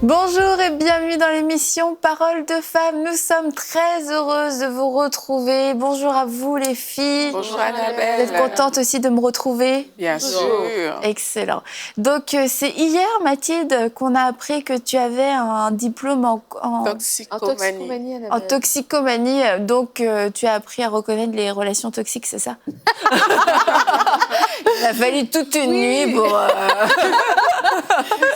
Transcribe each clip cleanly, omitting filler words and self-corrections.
Bonjour et bienvenue dans l'émission Paroles de femmes. Nous sommes très heureuses de vous retrouver. Bonjour à vous les filles. Bonjour Annabelle. Vous êtes contente aussi de me retrouver? Bien sûr. Excellent. Donc c'est hier Mathilde qu'on a appris que tu avais un diplôme en Toxicomanie. en toxicomanie. Donc tu as appris à reconnaître les relations toxiques, c'est ça? Il a fallu toute une nuit pour...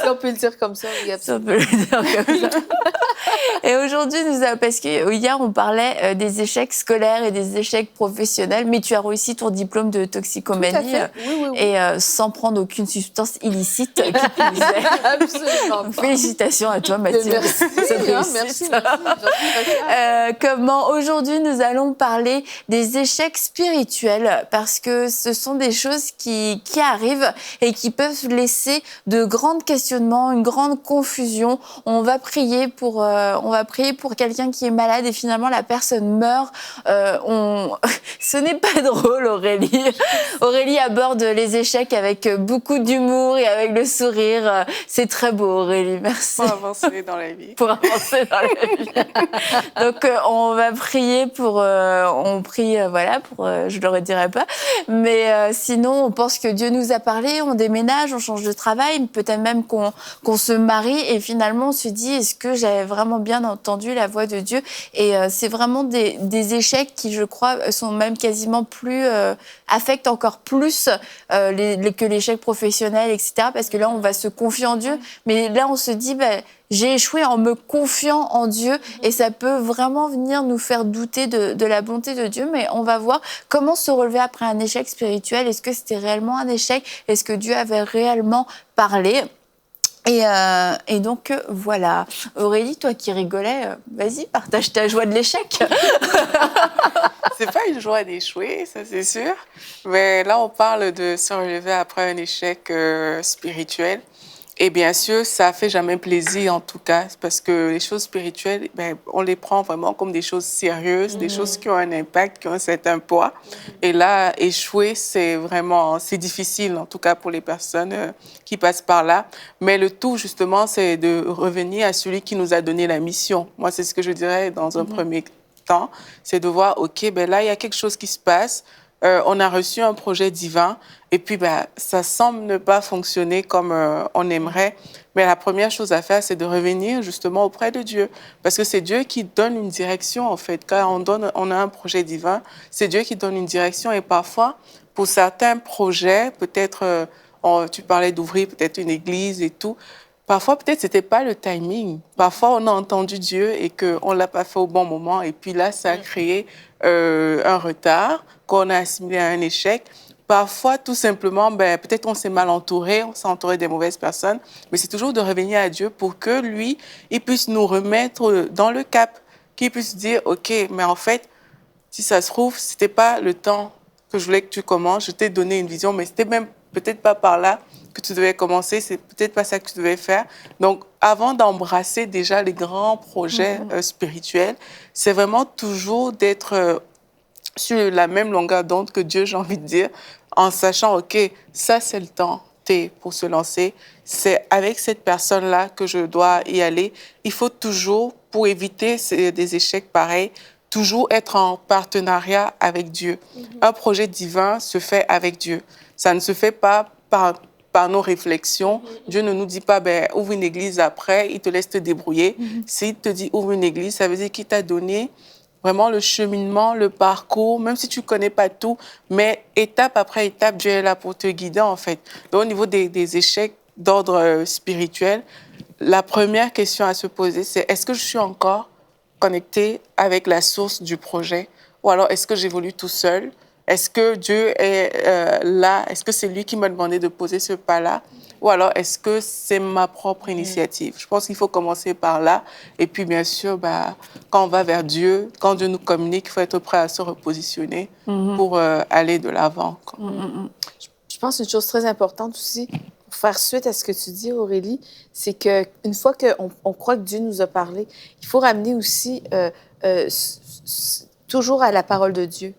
Si on peut le dire comme ça, oui, On peut le dire comme ça. Et aujourd'hui, parce que hier, on parlait des échecs scolaires et des échecs professionnels, mais tu as réussi ton diplôme de toxicomanie et sans prendre aucune substance illicite qui plus est. Absolument pas. Félicitations à toi, Mathilde. Merci, merci. Comment aujourd'hui, nous allons parler des échecs spirituels parce que ce sont des choses qui arrivent et qui peuvent laisser de grands questionnements, une grande confusion. On va prier pour quelqu'un qui est malade et finalement la personne meurt. Ce n'est pas drôle, Aurélie. Aurélie aborde les échecs avec beaucoup d'humour et avec le sourire. C'est très beau, Aurélie. Merci. Pour avancer dans la vie. Pour avancer dans la vie. Donc, on va prier on prie, je le redirai pas. Mais sinon, on pense que Dieu nous a parlé, on déménage, on change de travail, peut-être même qu'on se marie et finalement on se dit, est-ce que j'avais vraiment bien entendu la voix de Dieu? Et c'est vraiment des échecs qui, je crois, sont même quasiment plus... affectent encore plus que l'échec professionnel, etc. Parce que là, on va se confier en Dieu. Mais là, on se dit, j'ai échoué en me confiant en Dieu et ça peut vraiment venir nous faire douter de la bonté de Dieu. Mais on va voir comment se relever après un échec spirituel. Est-ce que c'était réellement un échec? Est-ce que Dieu avait réellement parlé? Et donc, voilà. Aurélie, toi qui rigolais, vas-y, partage ta joie de l'échec. C'est pas une joie d'échouer, ça c'est sûr. Mais là, on parle de se relever après un échec spirituel. Et bien sûr, ça fait jamais plaisir en tout cas, parce que les choses spirituelles, on les prend vraiment comme des choses sérieuses, des choses qui ont un impact, qui ont un certain poids. Et là, échouer, c'est difficile, en tout cas pour les personnes qui passent par là. Mais le tout, justement, c'est de revenir à celui qui nous a donné la mission. Moi, c'est ce que je dirais dans un premier temps, c'est de voir, OK, là, il y a quelque chose qui se passe. On a reçu un projet divin et puis ça semble ne pas fonctionner comme on aimerait. Mais la première chose à faire, c'est de revenir justement auprès de Dieu. Parce que c'est Dieu qui donne une direction, en fait. Quand on a un projet divin, c'est Dieu qui donne une direction. Et parfois, pour certains projets, peut-être, tu parlais d'ouvrir peut-être une église et tout, parfois, peut-être, ce n'était pas le timing. Parfois, on a entendu Dieu et qu'on ne l'a pas fait au bon moment. Et puis là, ça a créé un retard qu'on a assimilé à un échec. Parfois, tout simplement, peut-être on s'est mal entouré, on s'est entouré des mauvaises personnes. Mais c'est toujours de revenir à Dieu pour que lui, il puisse nous remettre dans le cap, qu'il puisse dire, OK, mais en fait, si ça se trouve, ce n'était pas le temps que je voulais que tu commences. Je t'ai donné une vision, mais ce n'était même peut-être pas par là que tu devais commencer, c'est peut-être pas ça que tu devais faire. Donc, avant d'embrasser déjà les grands projets spirituels, c'est vraiment toujours d'être sur la même longueur d'onde que Dieu, j'ai envie de dire, en sachant, OK, ça, c'est le temps pour se lancer. C'est avec cette personne-là que je dois y aller. Il faut toujours, pour éviter des échecs pareils, toujours être en partenariat avec Dieu. Un projet divin se fait avec Dieu. Ça ne se fait pas par nos réflexions. Dieu ne nous dit pas, ouvre une église après, il te laisse te débrouiller. S'il te dit ouvre une église, ça veut dire qu'il t'a donné vraiment le cheminement, le parcours, même si tu ne connais pas tout, mais étape après étape, Dieu est là pour te guider, en fait. Donc, au niveau des échecs d'ordre spirituel, la première question à se poser, c'est est-ce que je suis encore connectée avec la source du projet? Ou alors, est-ce que j'évolue tout seul? Est-ce que Dieu est là? Est-ce que c'est lui qui m'a demandé de poser ce pas-là? Ou alors, est-ce que c'est ma propre initiative? Je pense qu'il faut commencer par là. Et puis, bien sûr, quand on va vers Dieu, quand Dieu nous communique, il faut être prêt à se repositionner pour aller de l'avant. Je pense qu'une chose très importante aussi, pour faire suite à ce que tu dis, Aurélie, c'est qu'une fois qu'on croit que Dieu nous a parlé, il faut ramener aussi toujours à la parole de Dieu.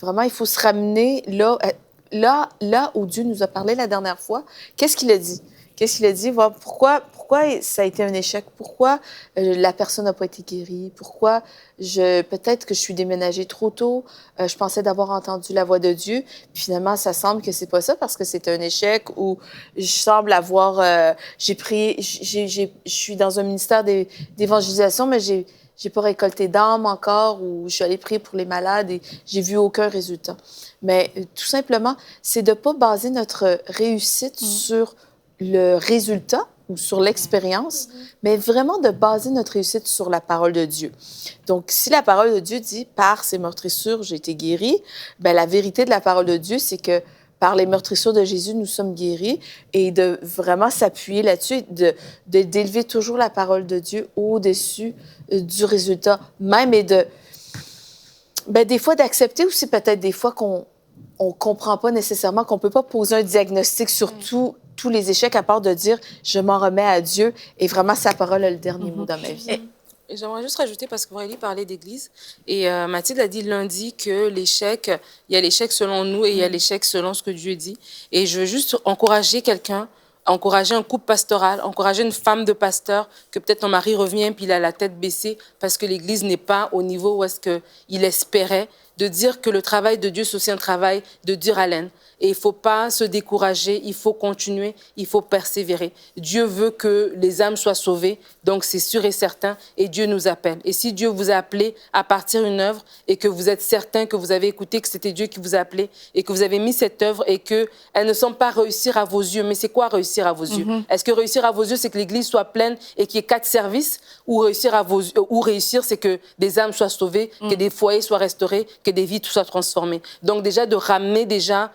Vraiment, il faut se ramener là où Dieu nous a parlé la dernière fois. Qu'est-ce qu'il a dit? Qu'est-ce qu'il a dit? Voir pourquoi ça a été un échec? Pourquoi la personne n'a pas été guérie? Pourquoi peut-être que je suis déménagée trop tôt? Je pensais d'avoir entendu la voix de Dieu. Puis finalement, ça semble que c'est pas ça parce que c'est un échec où je semble avoir... je suis dans un ministère d'évangélisation, mais j'ai pas récolté d'âme encore, ou je suis allée prier pour les malades et j'ai vu aucun résultat. Mais tout simplement, c'est de pas baser notre réussite sur le résultat ou sur l'expérience, mais vraiment de baser notre réussite sur la parole de Dieu. Donc, si la parole de Dieu dit « par ces meurtrissures, j'ai été guérie », bien, la vérité de la parole de Dieu, c'est que par les meurtrissures de Jésus, nous sommes guéris, et de vraiment s'appuyer là-dessus, d'élever toujours la parole de Dieu au-dessus du résultat même, et des fois d'accepter aussi peut-être des fois qu'on ne comprend pas nécessairement, qu'on ne peut pas poser un diagnostic sur tous les échecs, à part de dire « je m'en remets à Dieu » et vraiment sa parole a le dernier mot dans ma vie. Et j'aimerais juste rajouter, parce qu'Aurélie parlait d'église, et Mathilde a dit lundi que l'échec, il y a l'échec selon nous et il y a l'échec selon ce que Dieu dit. Et je veux juste encourager quelqu'un, encourager un couple pastoral, encourager une femme de pasteur, que peut-être ton mari revient puis il a la tête baissée parce que l'église n'est pas au niveau où est-ce qu'il espérait, de dire que le travail de Dieu, c'est aussi un travail de dure haleine. Et il ne faut pas se décourager, il faut continuer, il faut persévérer. Dieu veut que les âmes soient sauvées, donc c'est sûr et certain, et Dieu nous appelle. Et si Dieu vous a appelé à partir une œuvre et que vous êtes certain que vous avez écouté que c'était Dieu qui vous a appelé et que vous avez mis cette œuvre et qu'elle ne semble pas réussir à vos yeux, mais c'est quoi réussir à vos yeux? Est-ce que réussir à vos yeux, c'est que l'église soit pleine et qu'il y ait 4 services, ou réussir, c'est que des âmes soient sauvées, que des foyers soient restaurés, que des vies soient transformées? Donc déjà, de ramener déjà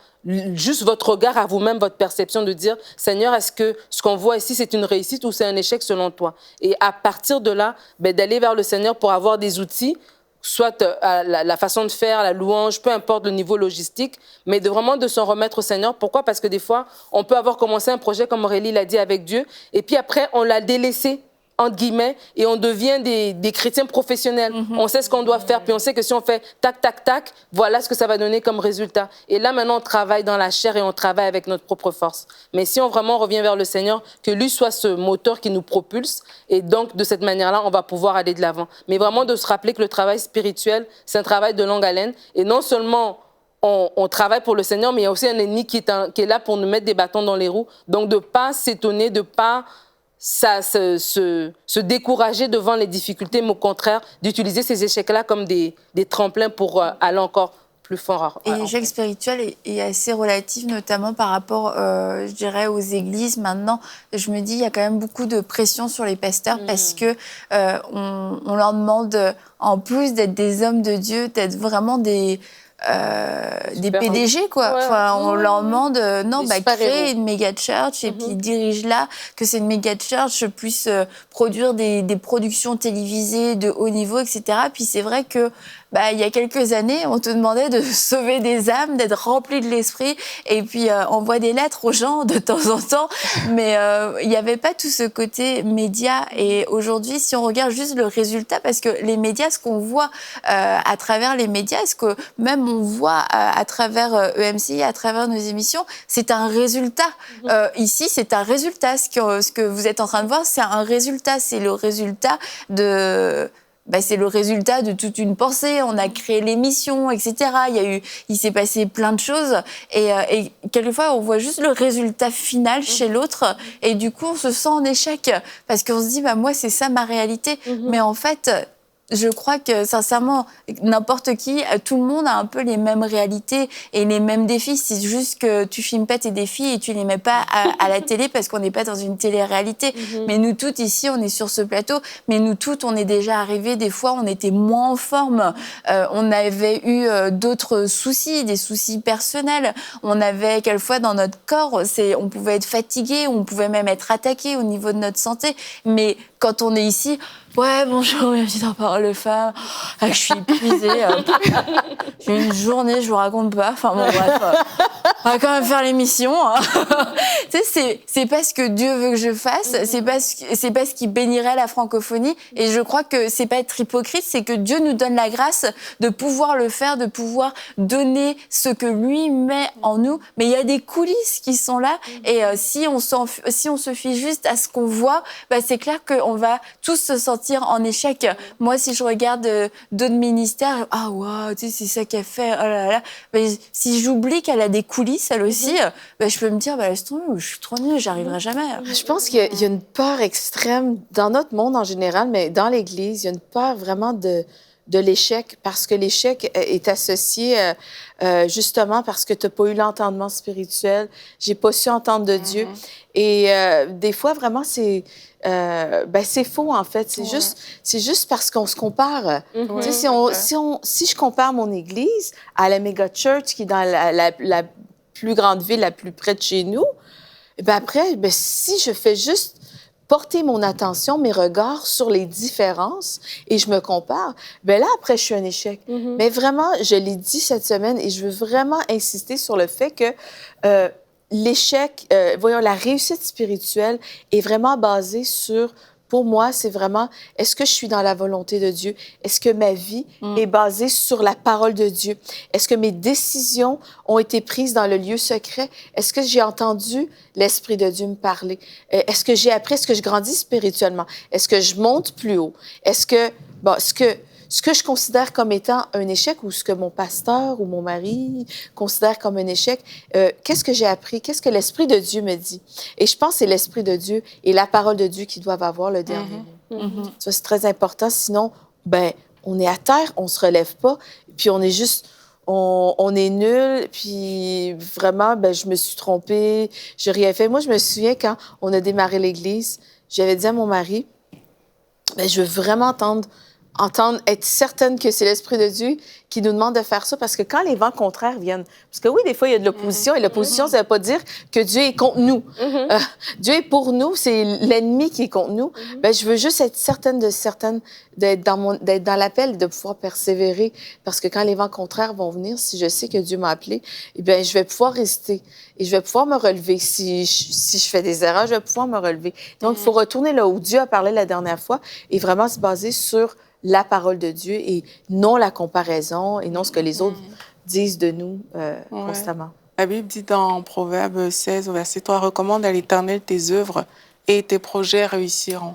juste votre regard à vous-même, votre perception, de dire « Seigneur, est-ce que ce qu'on voit ici, c'est une réussite ou c'est un échec selon toi ?» Et à partir de là, d'aller vers le Seigneur pour avoir des outils, soit la façon de faire, la louange, peu importe le niveau logistique, mais vraiment de s'en remettre au Seigneur. Pourquoi? Parce que des fois, on peut avoir commencé un projet, comme Aurélie l'a dit, avec Dieu, et puis après, on l'a délaissé, entre guillemets, et on devient des chrétiens professionnels. On sait ce qu'on doit faire, puis on sait que si on fait tac, tac, tac, voilà ce que ça va donner comme résultat. Et là, maintenant, on travaille dans la chair et on travaille avec notre propre force. Mais si on vraiment revient vers le Seigneur, que lui soit ce moteur qui nous propulse, et donc, de cette manière-là, on va pouvoir aller de l'avant. Mais vraiment de se rappeler que le travail spirituel, c'est un travail de longue haleine, et non seulement on travaille pour le Seigneur, mais il y a aussi un ennemi qui est là pour nous mettre des bâtons dans les roues. Donc, de ne pas s'étonner, de ne pas se décourager devant les difficultés, mais au contraire, d'utiliser ces échecs-là comme des tremplins pour aller encore plus fort. Et l'échec spirituel est assez relatif, notamment par rapport, je dirais, aux églises. Maintenant, je me dis, il y a quand même beaucoup de pression sur les pasteurs parce que on leur demande, en plus d'être des hommes de Dieu, d'être vraiment des PDG, quoi. Ouais. Enfin, on leur demande, créer une méga church et puis dirige-la, que c'est une méga church puisse produire des productions télévisées de haut niveau, etc. Puis c'est vrai que il y a quelques années, on te demandait de sauver des âmes, d'être rempli de l'esprit, et puis envoie des lettres aux gens de temps en temps, mais il n'y avait pas tout ce côté média. Et aujourd'hui, si on regarde juste le résultat, parce que les médias, ce qu'on voit à travers les médias, ce que même on voit à travers EMCI, à travers nos émissions, c'est un résultat. Ici, c'est un résultat. Ce que vous êtes en train de voir, c'est un résultat. C'est le résultat c'est le résultat de toute une pensée. On a créé l'émission, etc. Il s'est passé plein de choses. Et quelquefois, on voit juste le résultat final chez l'autre. Et du coup, on se sent en échec. Parce qu'on se dit, moi, c'est ça ma réalité. Mais en fait, je crois que, sincèrement, n'importe qui, tout le monde a un peu les mêmes réalités et les mêmes défis. C'est juste que tu filmes pas tes défis et tu les mets pas à la télé parce qu'on n'est pas dans une télé-réalité. Mais nous toutes, ici, on est sur ce plateau. Mais nous toutes, on est déjà arrivés. Des fois, on était moins en forme. On avait eu d'autres soucis, des soucis personnels. On avait, quelquefois, dans notre corps, on pouvait être fatigué, on pouvait même être attaqué au niveau de notre santé. Mais quand on est ici, ouais, bonjour, bienvenue dans Parole de Femme. Je suis épuisée. J'ai une journée, je vous raconte pas. Enfin bon, bref. on va quand même faire l'émission. Hein. Tu sais, c'est pas ce que Dieu veut que je fasse, c'est pas ce qui bénirait la francophonie. Et je crois que c'est pas être hypocrite, c'est que Dieu nous donne la grâce de pouvoir le faire, de pouvoir donner ce que lui met en nous. Mais il y a des coulisses qui sont là. Et si on se fie juste à ce qu'on voit, bah, c'est clair qu'on va tous se sentir en échec. Moi, si je regarde d'autres ministères, ah waouh, tu sais, c'est ça qu'elle fait, oh là là. Mais si j'oublie qu'elle a des coulisses, elle aussi, bah, je peux me dire, bah, laisse tomber, je suis trop nulle, j'arriverai jamais. Je pense qu'il y a une peur extrême dans notre monde en général, mais dans l'Église, il y a une peur vraiment de l'échec, parce que l'échec est associé justement parce que tu n'as pas eu l'entendement spirituel, j'ai pas su entendre de Dieu. Et des fois, vraiment, c'est faux, en fait. C'est juste parce qu'on se compare. Tu sais, si je compare mon Église à la méga church qui est dans la plus grande ville, la plus près de chez nous, ben après, si je fais juste porter mon attention, mes regards sur les différences et je me compare, ben là, après, je suis un échec. Mais vraiment, je l'ai dit cette semaine et je veux vraiment insister sur le fait que l'échec, la réussite spirituelle est vraiment basée sur, pour moi, c'est vraiment, est-ce que je suis dans la volonté de Dieu? Est-ce que ma vie est basée sur la parole de Dieu? Est-ce que mes décisions ont été prises dans le lieu secret? Est-ce que j'ai entendu l'Esprit de Dieu me parler? Est-ce que j'ai appris? Est-ce que je grandis spirituellement? Est-ce que je monte plus haut? Est-ce que, ce que je considère comme étant un échec ou ce que mon pasteur ou mon mari considère comme un échec, qu'est-ce que j'ai appris? Qu'est-ce que l'Esprit de Dieu me dit? Et je pense que c'est l'Esprit de Dieu et la parole de Dieu qui doivent avoir le dernier mot. Ça, c'est très important. Sinon, on est à terre, on se relève pas, puis on est juste... On est nul, puis vraiment, je me suis trompée, j'ai rien fait. Moi, je me souviens quand on a démarré l'Église, j'avais dit à mon mari, je veux vraiment entendre, être certaine que c'est l'Esprit de Dieu qui nous demande de faire ça, parce que quand les vents contraires viennent, parce que oui, des fois, il y a de l'opposition, et l'opposition, ça ne veut pas dire que Dieu est contre nous. Dieu est pour nous, c'est l'ennemi qui est contre nous. Je veux juste être certaine d'être dans l'appel et de pouvoir persévérer, parce que quand les vents contraires vont venir, si je sais que Dieu m'a appelé, je vais pouvoir résister et je vais pouvoir me relever. Si je fais des erreurs, je vais pouvoir me relever. Donc, il faut retourner là où Dieu a parlé la dernière fois et vraiment se baser sur la parole de Dieu et non la comparaison et non ce que les autres disent de nous constamment. La Bible dit dans Proverbe 16, au verset 3, « Recommande à l'Éternel tes œuvres et tes projets réussiront. »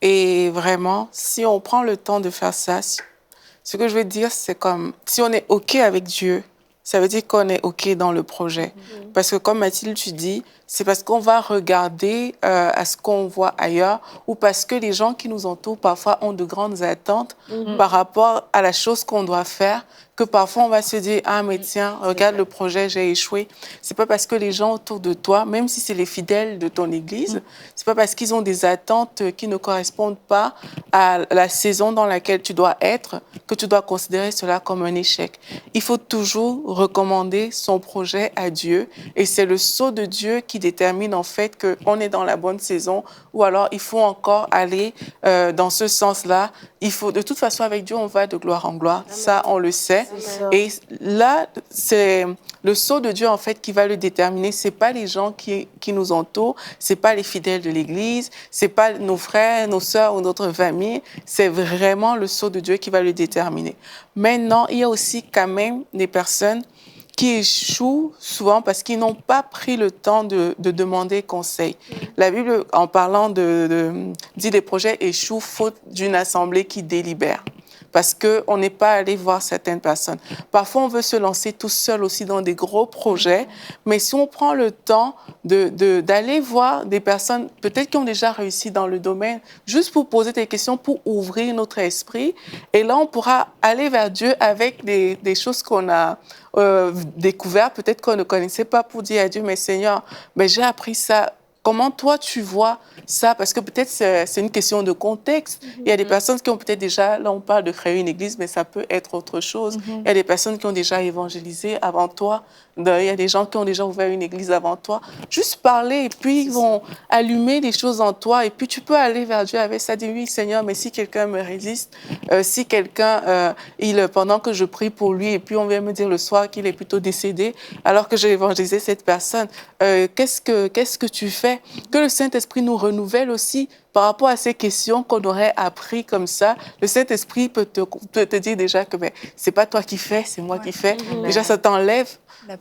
Et vraiment, si on prend le temps de faire ça, ce que je veux dire, c'est comme si on est OK avec Dieu, ça veut dire qu'on est OK dans le projet. Parce que comme Mathilde, tu dis, c'est parce qu'on va regarder à ce qu'on voit ailleurs ou parce que les gens qui nous entourent parfois ont de grandes attentes par rapport à la chose qu'on doit faire que parfois on va se dire « Ah, mais tiens, regarde le projet, j'ai échoué. » C'est pas parce que les gens autour de toi, même si c'est les fidèles de ton église, c'est pas parce qu'ils ont des attentes qui ne correspondent pas à la saison dans laquelle tu dois être que tu dois considérer cela comme un échec. Il faut toujours recommander son projet à Dieu et c'est le sceau de Dieu qui détermine en fait qu'on est dans la bonne saison ou alors il faut encore aller dans ce sens-là. Il faut, de toute façon, avec Dieu, on va de gloire en gloire. Ça, on le sait. Et là, c'est le sceau de Dieu, en fait, qui va le déterminer. C'est pas les gens qui nous entourent, c'est pas les fidèles de l'Église, c'est pas nos frères, nos sœurs ou notre famille. C'est vraiment le sceau de Dieu qui va le déterminer. Maintenant, il y a aussi quand même des personnes qui échouent souvent parce qu'ils n'ont pas pris le temps de demander conseil. La Bible, en parlant dit des projets échouent faute d'une assemblée qui délibère. Parce qu'on n'est pas allé voir certaines personnes. Parfois, on veut se lancer tout seul aussi dans des gros projets, mais si on prend le temps d'aller voir des personnes, peut-être qui ont déjà réussi dans le domaine, juste pour poser des questions, pour ouvrir notre esprit, et là, on pourra aller vers Dieu avec des choses qu'on a découvertes, peut-être qu'on ne connaissait pas, pour dire à Dieu, mais Seigneur, j'ai appris ça comment toi, tu vois ça? Parce que peut-être c'est une question de contexte. Il y a des personnes qui ont peut-être déjà, là, on parle de créer une église, mais ça peut être autre chose. Il y a des personnes qui ont déjà évangélisé avant toi. Il y a des gens qui ont déjà ouvert une église avant toi. Juste parler et puis ils vont allumer des choses en toi. Et puis tu peux aller vers Dieu avec ça. Dire oui, Seigneur, mais si quelqu'un me résiste, si quelqu'un, pendant que je prie pour lui, et puis on vient me dire le soir qu'il est plutôt décédé, alors que j'ai évangélisé cette personne, qu'est-ce que tu fais? Que le Saint-Esprit nous renouvelle aussi par rapport à ces questions qu'on aurait appris comme ça. Le Saint-Esprit peut te dire déjà que c'est pas toi qui fais, c'est moi qui fais. Déjà, ça t'enlève La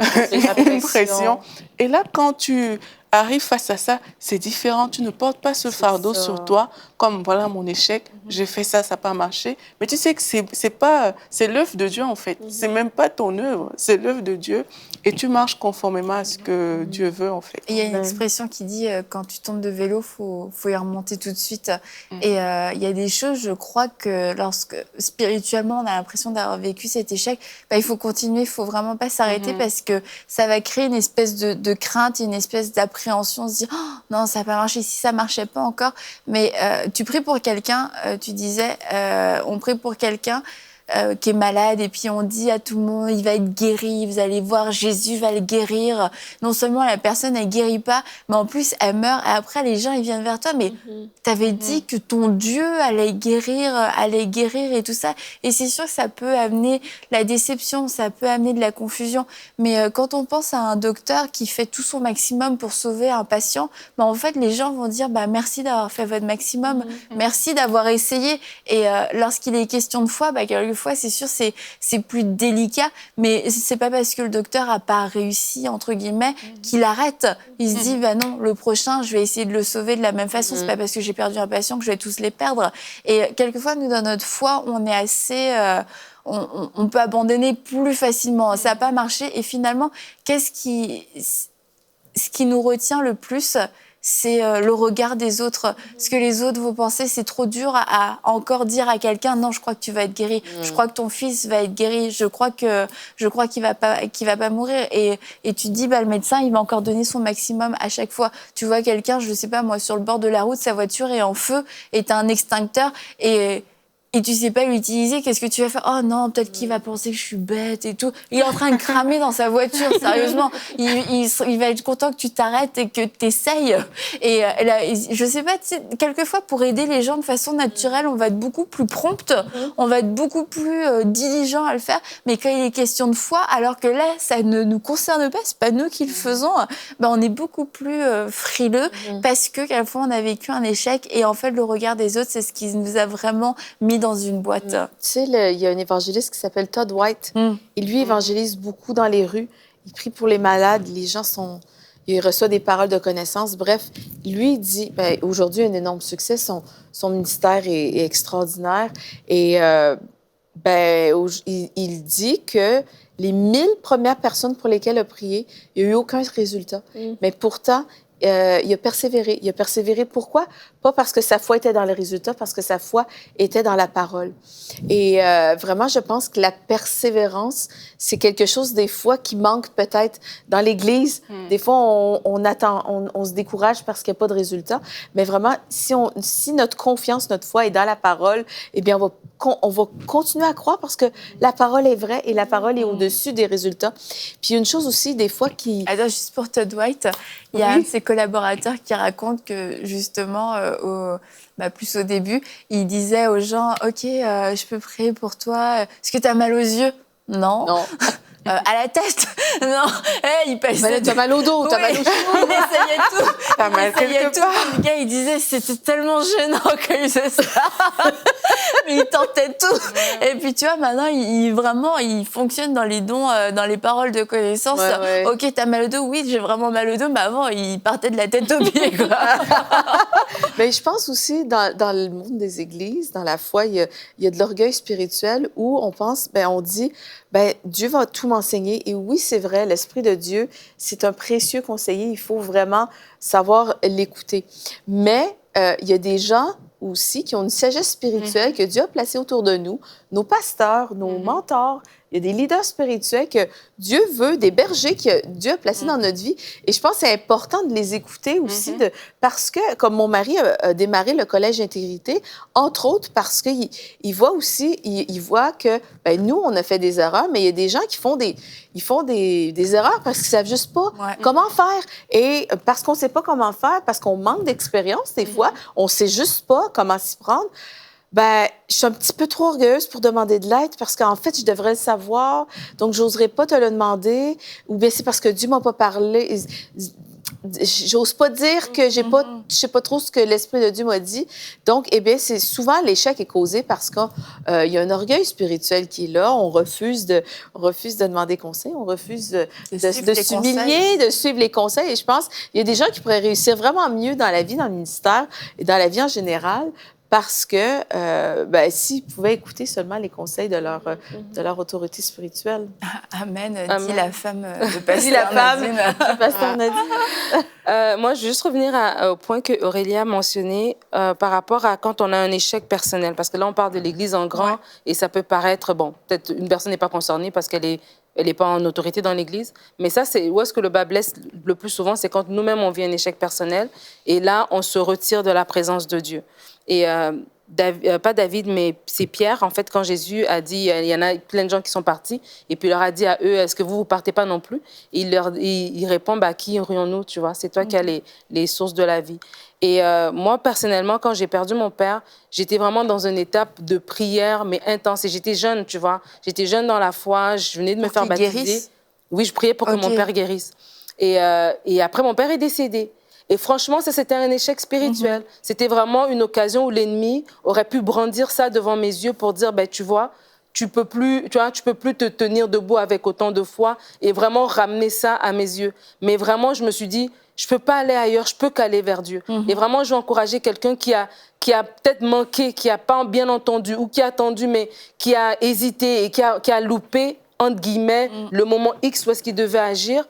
une pression. Et là, quand tu arrives face à ça, c'est différent. Tu ne portes pas ce fardeau sur toi, comme voilà mon échec, j'ai fait ça, ça n'a pas marché. Mais tu sais que c'est l'œuvre de Dieu en fait. C'est même pas ton œuvre, c'est l'œuvre de Dieu. Et tu marches conformément à ce que Dieu veut en fait. Il y a une expression qui dit quand tu tombes de vélo, faut y remonter tout de suite. Et il y a des choses, je crois que lorsque spirituellement on a l'impression d'avoir vécu cet échec, il faut continuer, il faut vraiment pas s'arrêter parce que ça va créer une espèce de crainte, une espèce d'appréhension, se dire oh, non ça n'a pas marché, si ça marchait pas encore. Mais tu pries pour quelqu'un, tu disais, on prie pour quelqu'un. Qui est malade et puis on dit à tout le monde il va être guéri, vous allez voir Jésus va le guérir. Non seulement la personne elle guérit pas, mais en plus elle meurt et après les gens ils viennent vers toi mais t'avais dit que ton Dieu allait guérir et tout ça et c'est sûr que ça peut amener la déception, ça peut amener de la confusion mais quand on pense à un docteur qui fait tout son maximum pour sauver un patient, en fait les gens vont dire merci d'avoir fait votre maximum, merci d'avoir essayé et lorsqu'il est question de foi, quelquefois c'est sûr c'est plus délicat mais c'est pas parce que le docteur a pas réussi entre guillemets qu'il arrête. Il se dit non, le prochain je vais essayer de le sauver de la même façon, c'est pas parce que j'ai perdu un patient que je vais tous les perdre et quelquefois nous dans notre foi on est assez on peut abandonner plus facilement, ça n'a pas marché et finalement ce qui nous retient le plus c'est le regard des autres. Ce que les autres vont penser, c'est trop dur à encore dire à quelqu'un non, je crois que tu vas être guéri, je crois que ton fils va être guéri, je crois qu'il va pas mourir et tu te dis le médecin, il va encore donner son maximum à chaque fois. Tu vois quelqu'un, je sais pas moi, sur le bord de la route, sa voiture est en feu et t'as un extincteur et tu sais pas l'utiliser, qu'est-ce que tu vas faire? Oh non, peut-être qu'il va penser que je suis bête et tout. Il est en train de cramer dans sa voiture, sérieusement. Il va être content que tu t'arrêtes et que tu essayes. Et là, je sais pas, quelquefois, pour aider les gens de façon naturelle, on va être beaucoup plus prompte, on va être beaucoup plus diligent à le faire. Mais quand il est question de foi, alors que là, ça ne nous concerne pas, c'est pas nous qui le faisons, on est beaucoup plus frileux parce que quelquefois, on a vécu un échec et en fait, le regard des autres, c'est ce qui nous a vraiment mis dans une boîte. Tu sais, il y a un évangéliste qui s'appelle Todd White. Et lui, évangélise beaucoup dans les rues. Il prie pour les malades. Les gens il reçoit des paroles de connaissance. Bref, lui, il dit, aujourd'hui, un énorme succès. Son ministère est extraordinaire. Et il dit que les 1000 premières personnes pour lesquelles il a prié, il n'y a eu aucun résultat. Mais pourtant, il a persévéré. Il a persévéré pourquoi? Pas parce que sa foi était dans les résultats, parce que sa foi était dans la parole. Et vraiment, je pense que la persévérance, c'est quelque chose des fois qui manque peut-être dans l'Église. Des fois, on attend, on se décourage parce qu'il n'y a pas de résultats. Mais vraiment, si notre confiance, notre foi est dans la parole, eh bien, on va continuer à croire parce que la parole est vraie et la parole est au-dessus des résultats. Puis une chose aussi, des fois, qui... Attends, juste pour Todd White, il y a un de ses collaborateurs qui raconte que, justement, plus au début, il disait aux gens « Ok, je peux prier pour toi. Est-ce que tu as mal aux yeux ?» Non. À la tête? Non. Il passait... T'as mal au dos, t'as mal au dos. Il essayait tout. T'as mal quelque part. Le gars, il disait c'était tellement gênant qu'il faisait ça. Mais il tentait tout. Et puis, tu vois, maintenant, il fonctionne dans les dons, dans les paroles de connaissance. Ouais. Ok, t'as mal au dos? Oui, j'ai vraiment mal au dos. Mais avant, il partait de la tête aux pieds, quoi. Mais je pense aussi, dans le monde des églises, dans la foi, il y a de l'orgueil spirituel où on pense, on dit... Dieu va tout m'enseigner. Et oui, c'est vrai, l'Esprit de Dieu, c'est un précieux conseiller. Il faut vraiment savoir l'écouter. Mais il y a des gens aussi qui ont une sagesse spirituelle que Dieu a placée autour de nous, nos pasteurs, nos mentors, Il y a des leaders spirituels que Dieu veut, des bergers que Dieu a placés dans notre vie. Et je pense que c'est important de les écouter aussi, parce que, comme mon mari a démarré le collège d'intégrité, entre autres parce qu'il voit aussi, il voit que ben, nous, on a fait des erreurs, mais il y a des gens qui font des erreurs parce qu'ils ne savent juste pas comment faire. Et parce qu'on ne sait pas comment faire, parce qu'on manque d'expérience des fois, on ne sait juste pas comment s'y prendre. Ben, je suis un petit peu trop orgueilleuse pour demander de l'aide parce qu'en fait, je devrais le savoir, donc j'oserais pas te le demander. Ou bien c'est parce que Dieu m'a pas parlé. J'ose pas dire que je sais pas trop ce que l'Esprit de Dieu m'a dit. Donc, eh bien, c'est souvent l'échec est causé parce qu'il y a un orgueil spirituel qui est là. On refuse de demander conseil, on refuse de s'humilier, de suivre les conseils. Et je pense qu'il y a des gens qui pourraient réussir vraiment mieux dans la vie, dans le ministère et dans la vie en général, parce que ben, s'ils pouvaient écouter seulement les conseils de leur autorité spirituelle. Amen, Amen. dit la femme de pasteur Nadine. Du pasteur Nadine. Moi, je veux juste revenir au point que Aurélie a mentionné par rapport à quand on a un échec personnel. Parce que là, on parle de l'Église en grand et ça peut paraître, bon, peut-être une personne n'est pas concernée parce qu'elle n'est pas en autorité dans l'Église. Mais ça, c'est où est-ce que le bas blesse le plus souvent, c'est quand nous-mêmes, on vit un échec personnel et là, on se retire de la présence de Dieu. Et pas David, mais c'est Pierre, en fait, quand Jésus a dit, il y en a plein de gens qui sont partis, et puis il leur a dit à eux, est-ce que vous ne partez pas non plus? Et il répond, bah, qui irions-nous, tu vois? C'est toi qui as les sources de la vie. Et moi, personnellement, quand j'ai perdu mon père, j'étais vraiment dans une étape de prière, mais intense. Et j'étais jeune, tu vois. J'étais jeune dans la foi, je venais de me faire baptiser. Guérisse? Oui, je priais pour que mon père guérisse. Et après, mon père est décédé. Et franchement, ça, c'était un échec spirituel. C'était vraiment une occasion où l'ennemi aurait pu brandir ça devant mes yeux pour dire, ben, tu vois, tu peux plus te tenir debout avec autant de foi et vraiment ramener ça à mes yeux. Mais vraiment, je me suis dit, je peux pas aller ailleurs, je peux qu'aller vers Dieu. Et vraiment, je veux encourager quelqu'un qui a peut-être manqué, qui a pas bien entendu ou qui a attendu, mais qui a hésité et qui a loupé, entre guillemets, le moment X où est-ce qu'il devait agir.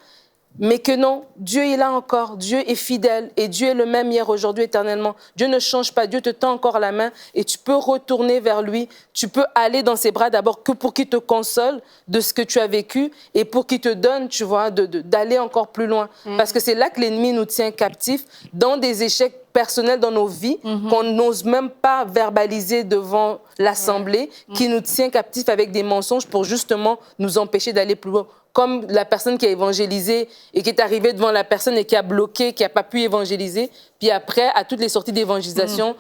Mais que non, Dieu est là encore, Dieu est fidèle et Dieu est le même hier, aujourd'hui, éternellement. Dieu ne change pas, Dieu te tend encore la main et tu peux retourner vers lui. Tu peux aller dans ses bras d'abord que pour qu'il te console de ce que tu as vécu et pour qu'il te donne, tu vois, d'aller encore plus loin. Parce que c'est là que l'ennemi nous tient captifs, dans des échecs personnels dans nos vies qu'on n'ose même pas verbaliser devant l'Assemblée, qui nous tient captifs avec des mensonges pour justement nous empêcher d'aller plus loin. Comme la personne qui a évangélisé et qui est arrivée devant la personne et qui a bloqué, qui n'a pas pu évangéliser. Puis après, à toutes les sorties d'évangélisation,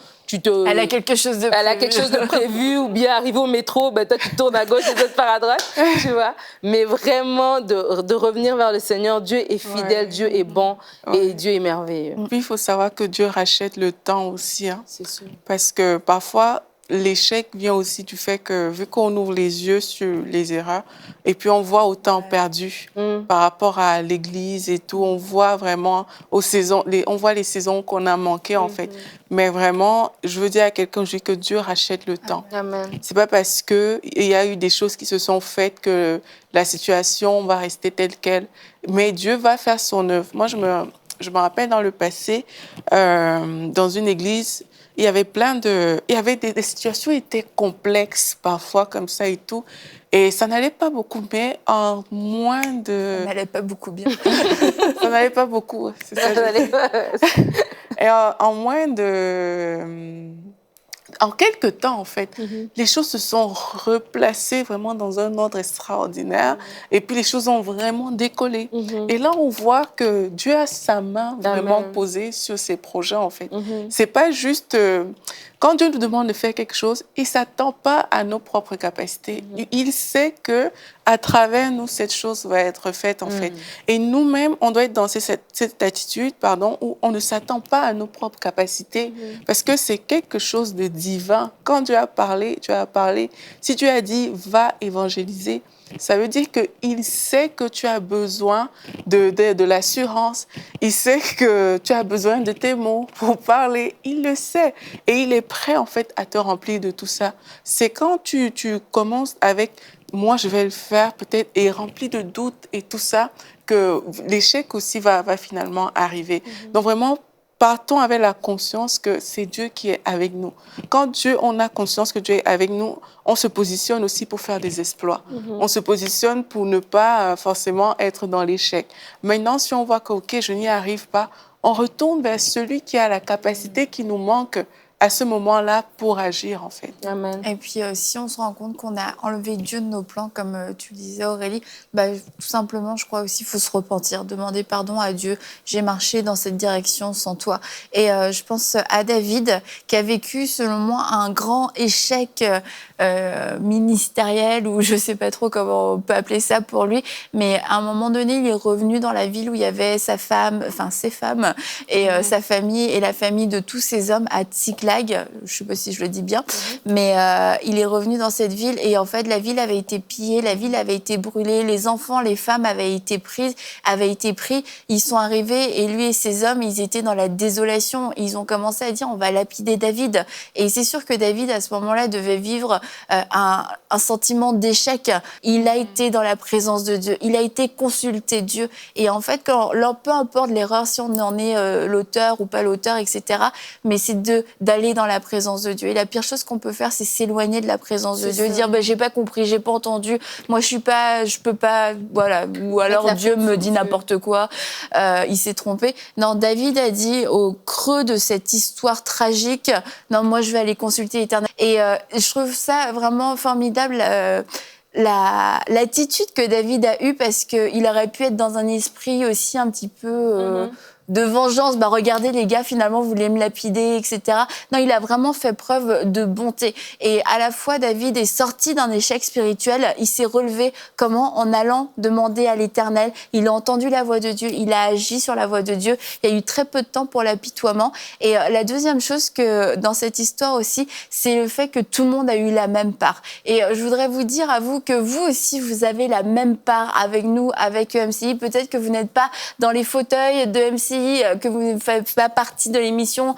Elle a quelque chose de prévu. Elle a quelque chose de prévu, ou bien arrivé au métro, ben toi, tu tournes à gauche et l'autre part à droite, tu vois. Mais vraiment, de revenir vers le Seigneur. Dieu est fidèle, Dieu est bon et Dieu est merveilleux. Puis il faut savoir que Dieu rachète le temps aussi. Hein, C'est sûr. parce que parfois, l'échec vient aussi du fait que, vu qu'on ouvre les yeux sur les erreurs, et puis on voit au temps perdu par rapport à l'Église et tout, on voit vraiment on voit les saisons qu'on a manquées, en fait. Mais vraiment, je veux dire à quelqu'un que Dieu rachète le temps. Amen. C'est pas parce qu'il y a eu des choses qui se sont faites que la situation va rester telle qu'elle. Mais Dieu va faire son œuvre. Moi, je me rappelle dans le passé, dans une église, il y avait des situations étaient complexes parfois comme ça et tout. Et ça n'allait pas beaucoup, mais en moins de... Ça n'allait pas beaucoup bien. Ça n'allait pas beaucoup, c'est ça. Et en moins de... En quelques temps, en fait, les choses se sont replacées vraiment dans un ordre extraordinaire. Et puis, les choses ont vraiment décollé. Et là, on voit que Dieu a sa main vraiment posée sur ces projets, en fait. C'est pas juste... quand Dieu nous demande de faire quelque chose, il ne s'attend pas à nos propres capacités. Il sait que à travers nous, cette chose va être faite, en fait. Et nous-mêmes, on doit être dans cette attitude, où on ne s'attend pas à nos propres capacités, parce que c'est quelque chose de divin. Quand Dieu a parlé, tu as parlé. Si Dieu a dit, va évangéliser, ça veut dire qu'il sait que tu as besoin de l'assurance. Il sait que tu as besoin de tes mots pour parler. Il le sait. Et il est prêt, en fait, à te remplir de tout ça. C'est quand tu commences avec... Moi, je vais le faire peut-être, et rempli de doutes et tout ça, que l'échec aussi va finalement arriver. Donc vraiment, partons avec la conscience que c'est Dieu qui est avec nous. Quand on a conscience que Dieu est avec nous, on se positionne aussi pour faire des exploits. On se positionne pour ne pas forcément être dans l'échec. Maintenant, si on voit que, OK, je n'y arrive pas, on retourne vers celui qui a la capacité qui nous manque à ce moment-là pour agir, en fait. Amen. Et puis, si on se rend compte qu'on a enlevé Dieu de nos plans, comme tu disais, Aurélie, tout simplement, je crois aussi qu'il faut se repentir, demander pardon à Dieu. J'ai marché dans cette direction sans toi. Et je pense à David, qui a vécu, selon moi, un grand échec ministériel, ou je ne sais pas trop comment on peut appeler ça pour lui. Mais à un moment donné, il est revenu dans la ville où il y avait sa femme, enfin ses femmes, et sa famille, et la famille de tous ces hommes à Tsiklag. Je ne sais pas si je le dis bien, mais il est revenu dans cette ville et en fait, la ville avait été pillée, la ville avait été brûlée, les enfants, les femmes avaient été pris. Ils sont arrivés et lui et ses hommes, ils étaient dans la désolation. Ils ont commencé à dire, on va lapider David. Et c'est sûr que David, à ce moment-là, devait vivre un sentiment d'échec. Il a été dans la présence de Dieu, il a été consulté Dieu. Et en fait, peu importe l'erreur, si on en est l'auteur ou pas l'auteur, etc., mais c'est d'aller dans la présence de Dieu. Et la pire chose qu'on peut faire, c'est s'éloigner de la présence de Dieu, dire j'ai pas compris, j'ai pas entendu, moi je peux pas, voilà, ou alors Dieu me dit n'importe quoi, il s'est trompé. Non, David a dit au creux de cette histoire tragique, non, moi je vais aller consulter l'Éternel. Et je trouve ça vraiment formidable. L'attitude que David a eue, parce qu'il aurait pu être dans un esprit aussi un petit peu de vengeance. Regardez les gars, finalement vous voulez me lapider, etc. Non, il a vraiment fait preuve de bonté. Et à la fois, David est sorti d'un échec spirituel, il s'est relevé comment? En allant demander à l'Éternel. Il a entendu la voix de Dieu, il a agi sur la voix de Dieu. Il y a eu très peu de temps pour l'apitoiement. Et la deuxième chose que dans cette histoire aussi, c'est le fait que tout le monde a eu la même part. Et je voudrais vous dire à vous que vous aussi, vous avez la même part avec nous, avec EMCI. Peut-être que vous n'êtes pas dans les fauteuils de EMCI, que vous ne faites pas partie de l'émission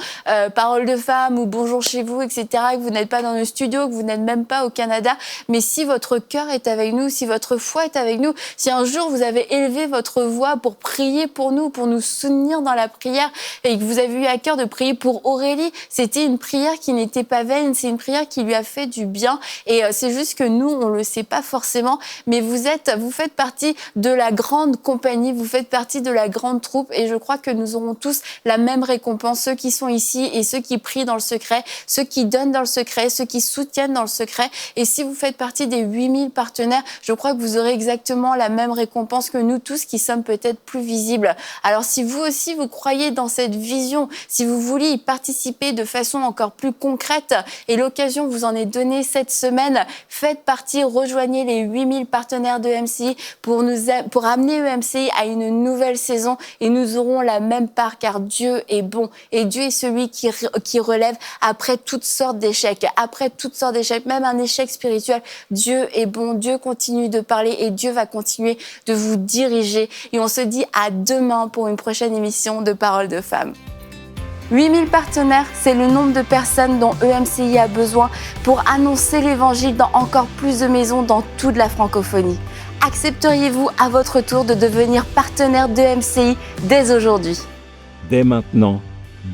Parole de Femmes ou Bonjour chez vous, etc., que vous n'êtes pas dans le studio, que vous n'êtes même pas au Canada. Mais si votre cœur est avec nous, si votre foi est avec nous, si un jour vous avez élevé votre voix pour prier pour nous soutenir dans la prière, et que vous avez eu à cœur de prier pour Aurélie, c'était une prière qui n'était pas vaine, c'est une prière qui lui a fait du bien. Et c'est juste que nous, on le sait pas forcément, mais vous faites partie de la grande compagnie, vous faites partie de la grande troupe, et je crois que nous aurons tous la même récompense, ceux qui sont ici et ceux qui prient dans le secret, ceux qui donnent dans le secret, ceux qui soutiennent dans le secret. Et si vous faites partie des 8000 partenaires, je crois que vous aurez exactement la même récompense que nous tous qui sommes peut-être plus visibles. Alors si vous aussi, vous croyez dans cette vision, si vous voulez y participer de façon encore plus concrète, et l'occasion vous en est donnée cette semaine, faites partie, rejoignez les 8000 partenaires de EMCI pour amener EMCI à une nouvelle saison, et nous aurons la même part, car Dieu est bon et Dieu est celui qui relève après toutes sortes d'échecs, même un échec spirituel. Dieu est bon, Dieu continue de parler et Dieu va continuer de vous diriger. Et on se dit à demain pour une prochaine émission de Parole de Femmes. 8000 partenaires, c'est le nombre de personnes dont EMCI a besoin pour annoncer l'Évangile dans encore plus de maisons dans toute la francophonie. Accepteriez-vous à votre tour de devenir partenaire d'EMCI dès aujourd'hui? Dès maintenant,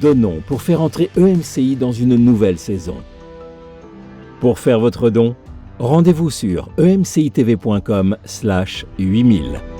donnons pour faire entrer EMCI dans une nouvelle saison. Pour faire votre don, rendez-vous sur emcitv.com/8000.